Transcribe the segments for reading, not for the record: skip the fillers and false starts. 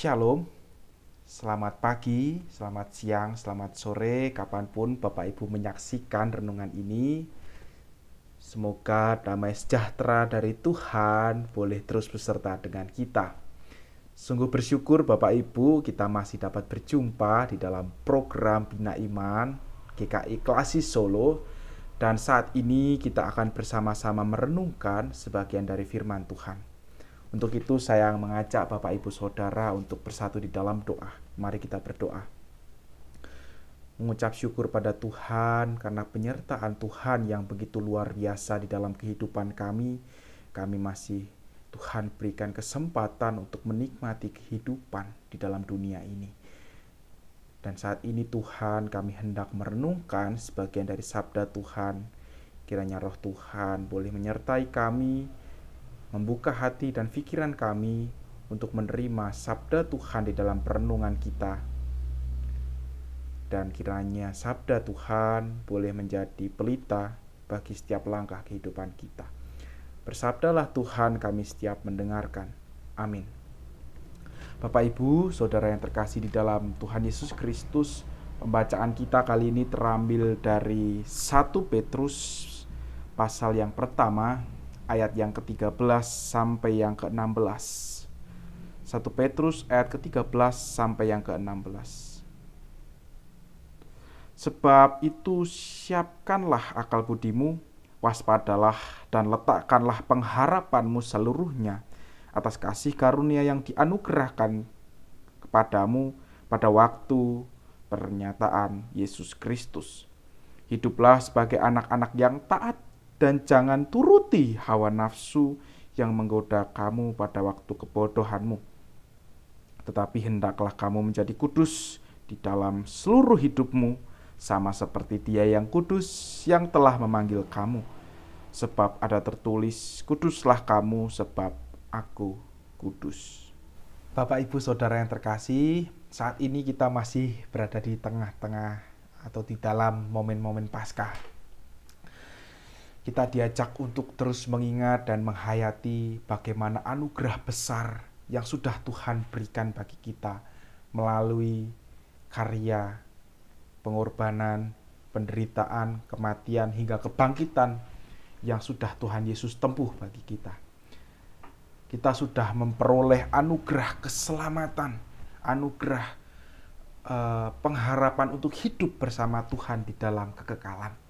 Shalom, selamat pagi, selamat siang, selamat sore, kapanpun Bapak Ibu menyaksikan renungan ini. Semoga damai sejahtera dari Tuhan boleh terus beserta dengan kita. Sungguh bersyukur Bapak Ibu kita masih dapat berjumpa di dalam program Bina Iman GKI Klasis Solo. Dan saat ini kita akan bersama-sama merenungkan sebagian dari firman Tuhan. Untuk itu saya mengajak Bapak Ibu Saudara untuk bersatu di dalam doa. Mari kita berdoa. Mengucap syukur pada Tuhan karena penyertaan Tuhan yang begitu luar biasa di dalam kehidupan kami. Kami masih Tuhan berikan kesempatan untuk menikmati kehidupan di dalam dunia ini. Dan saat ini Tuhan kami hendak merenungkan sebagian dari sabda Tuhan. Kiranya roh Tuhan boleh menyertai kami, membuka hati dan pikiran kami untuk menerima sabda Tuhan di dalam perenungan kita. Dan kiranya sabda Tuhan boleh menjadi pelita bagi setiap langkah kehidupan kita. Bersabdalah Tuhan, kami setiap mendengarkan. Amin. Bapak Ibu, Saudara yang terkasih di dalam Tuhan Yesus Kristus, pembacaan kita kali ini terambil dari 1 Petrus pasal yang pertama, ayat yang ke-13 sampai yang ke-16. 1 Petrus ayat ke-13 sampai yang ke-16. Sebab itu siapkanlah akal budimu, waspadalah dan letakkanlah pengharapanmu seluruhnya atas kasih karunia yang dianugerahkan kepadamu pada waktu pernyataan Yesus Kristus. Hiduplah sebagai anak-anak yang taat dan jangan turuti hawa nafsu yang menggoda kamu pada waktu kebodohanmu. Tetapi hendaklah kamu menjadi kudus di dalam seluruh hidupmu, sama seperti Dia yang kudus yang telah memanggil kamu. Sebab ada tertulis, kuduslah kamu sebab aku kudus. Bapak Ibu Saudara yang terkasih, saat ini kita masih berada di tengah-tengah atau di dalam momen-momen Paskah. Kita diajak untuk terus mengingat dan menghayati bagaimana anugerah besar yang sudah Tuhan berikan bagi kita melalui karya, pengorbanan, penderitaan, kematian, hingga kebangkitan yang sudah Tuhan Yesus tempuh bagi kita. Kita sudah memperoleh anugerah keselamatan, anugerah pengharapan untuk hidup bersama Tuhan di dalam kekekalan.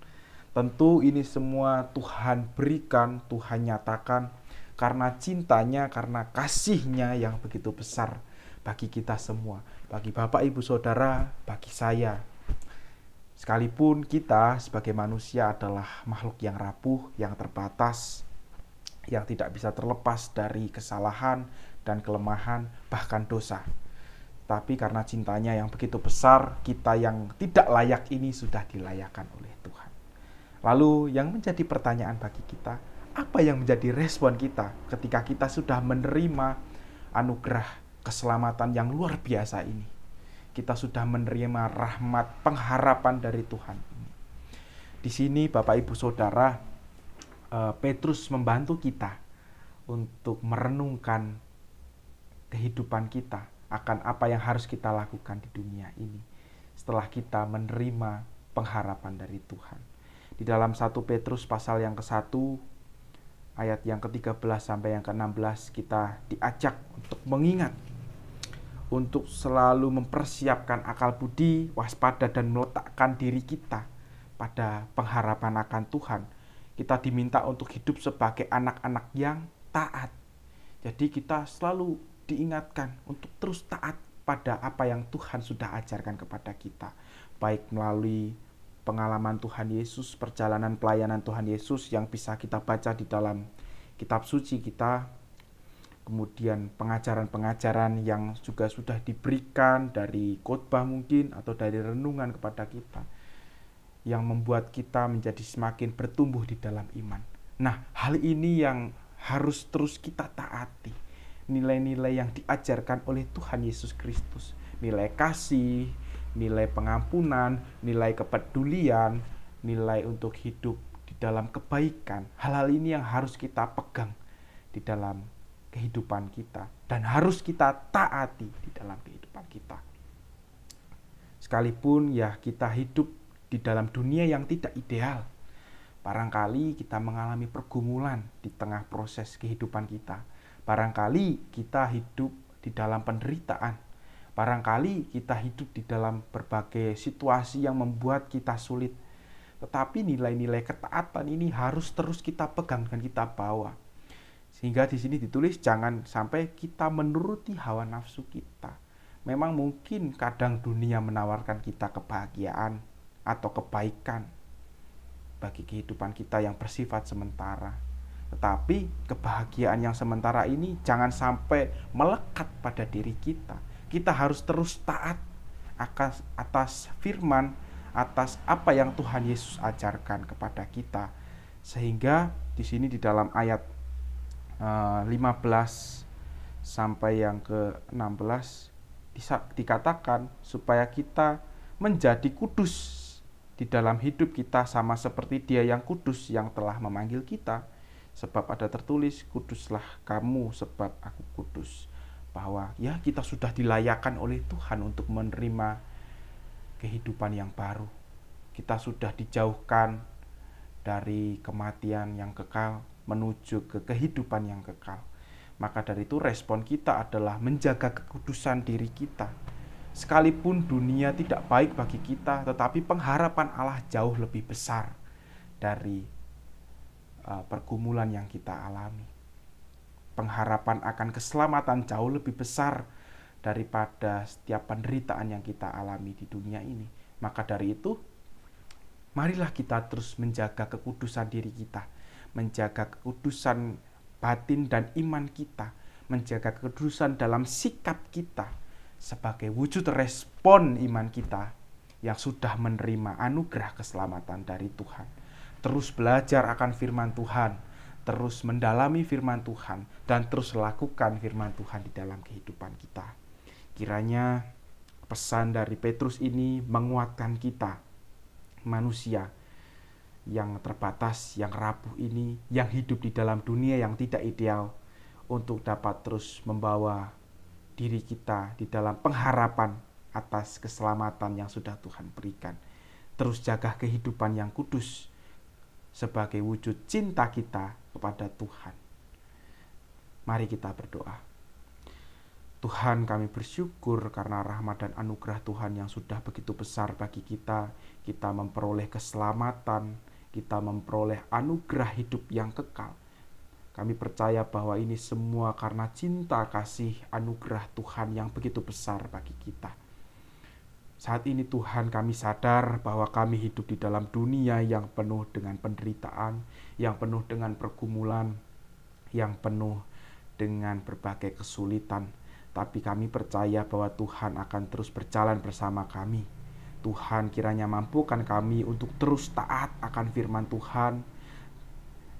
Tentu ini semua Tuhan berikan, Tuhan nyatakan karena cintanya, karena kasihnya yang begitu besar bagi kita semua. Bagi Bapak, Ibu, Saudara, bagi saya. Sekalipun kita sebagai manusia adalah makhluk yang rapuh, yang terbatas, yang tidak bisa terlepas dari kesalahan dan kelemahan, bahkan dosa. Tapi karena cintanya yang begitu besar, kita yang tidak layak ini sudah dilayakkan oleh Tuhan. Lalu yang menjadi pertanyaan bagi kita, apa yang menjadi respon kita ketika kita sudah menerima anugerah keselamatan yang luar biasa ini? Kita sudah menerima rahmat pengharapan dari Tuhan ini. Di sini Bapak Ibu Saudara, Petrus membantu kita untuk merenungkan kehidupan kita akan apa yang harus kita lakukan di dunia ini setelah kita menerima pengharapan dari Tuhan. Di dalam 1 Petrus pasal yang ke-1 ayat yang ke-13 sampai yang ke-16 kita diajak untuk mengingat, untuk selalu mempersiapkan akal budi, waspada dan meletakkan diri kita pada pengharapan akan Tuhan. Kita diminta untuk hidup sebagai anak-anak yang taat. Jadi kita selalu diingatkan untuk terus taat pada apa yang Tuhan sudah ajarkan kepada kita, baik melalui pengalaman Tuhan Yesus, perjalanan pelayanan Tuhan Yesus yang bisa kita baca di dalam kitab suci kita, kemudian pengajaran-pengajaran yang juga sudah diberikan dari khotbah mungkin atau dari renungan kepada kita, yang membuat kita menjadi semakin bertumbuh di dalam iman. Nah, hal ini yang harus terus kita taati, nilai-nilai yang diajarkan oleh Tuhan Yesus Kristus, nilai kasih, nilai pengampunan, nilai kepedulian, nilai untuk hidup di dalam kebaikan. Hal-hal ini yang harus kita pegang di dalam kehidupan kita. dan harus kita taati di dalam kehidupan kita. Sekalipun ya kita hidup di dalam dunia yang tidak ideal, barangkali kita mengalami pergumulan di tengah proses kehidupan kita. Barangkali kita hidup di dalam penderitaan. Barangkali kita hidup di dalam berbagai situasi yang membuat kita sulit. Tetapi nilai-nilai ketaatan ini harus terus kita pegang dan kita bawa. Sehingga di sini ditulis jangan sampai kita menuruti hawa nafsu kita. Memang mungkin kadang dunia menawarkan kita kebahagiaan atau kebaikan bagi kehidupan kita yang bersifat sementara. Tetapi kebahagiaan yang sementara ini jangan sampai melekat pada diri kita. Kita harus terus taat atas firman, atas apa yang Tuhan Yesus ajarkan kepada kita. Sehingga di sini di dalam ayat 15 sampai yang ke-16 dikatakan supaya kita menjadi kudus di dalam hidup kita sama seperti Dia yang kudus yang telah memanggil kita. Sebab ada tertulis, kuduslah kamu sebab aku kudus. Bahwa ya kita sudah dilayakkan oleh Tuhan untuk menerima kehidupan yang baru. Kita sudah dijauhkan dari kematian yang kekal menuju ke kehidupan yang kekal. Maka dari itu respon kita adalah menjaga kekudusan diri kita. Sekalipun dunia tidak baik bagi kita, tetapi pengharapan Allah jauh lebih besar dari pergumulan yang kita alami. Pengharapan akan keselamatan jauh lebih besar daripada setiap penderitaan yang kita alami di dunia ini. Maka dari itu, marilah kita terus menjaga kekudusan diri kita, menjaga kekudusan batin dan iman kita, menjaga kekudusan dalam sikap kita sebagai wujud respon iman kita yang sudah menerima anugerah keselamatan dari Tuhan. Terus belajar akan firman Tuhan, terus mendalami firman Tuhan, dan terus lakukan firman Tuhan di dalam kehidupan kita. Kiranya pesan dari Petrus ini menguatkan kita, manusia yang terbatas, yang rapuh ini, yang hidup di dalam dunia yang tidak ideal, untuk dapat terus membawa diri kita di dalam pengharapan atas keselamatan yang sudah Tuhan berikan. Terus jaga kehidupan yang kudus sebagai wujud cinta kita kepada Tuhan. Mari kita berdoa. Tuhan, kami bersyukur karena rahmat dan anugerah Tuhan yang sudah begitu besar bagi kita. Kita memperoleh keselamatan, kita memperoleh anugerah hidup yang kekal. Kami percaya bahwa ini semua karena cinta kasih anugerah Tuhan yang begitu besar bagi kita. Saat ini Tuhan, kami sadar bahwa kami hidup di dalam dunia yang penuh dengan penderitaan, yang penuh dengan pergumulan, yang penuh dengan berbagai kesulitan. Tapi kami percaya bahwa Tuhan akan terus berjalan bersama kami. Tuhan kiranya mampukan kami untuk terus taat akan firman Tuhan.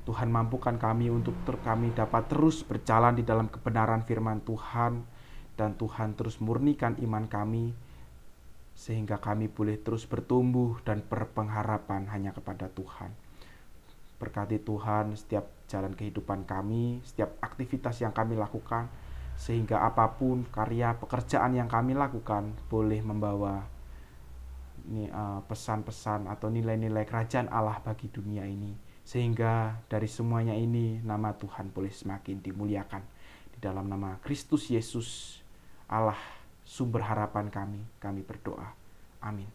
Tuhan mampukan kami untuk kami dapat terus berjalan di dalam kebenaran firman Tuhan. Dan Tuhan terus murnikan iman kami, sehingga kami boleh terus bertumbuh dan berpengharapan hanya kepada Tuhan. Berkati Tuhan setiap jalan kehidupan kami, setiap aktivitas yang kami lakukan, sehingga apapun karya pekerjaan yang kami lakukan boleh membawa pesan-pesan atau nilai-nilai kerajaan Allah bagi dunia ini, sehingga dari semuanya ini nama Tuhan boleh semakin dimuliakan. Di dalam nama Kristus Yesus, Allah sumber harapan kami berdoa. Amin.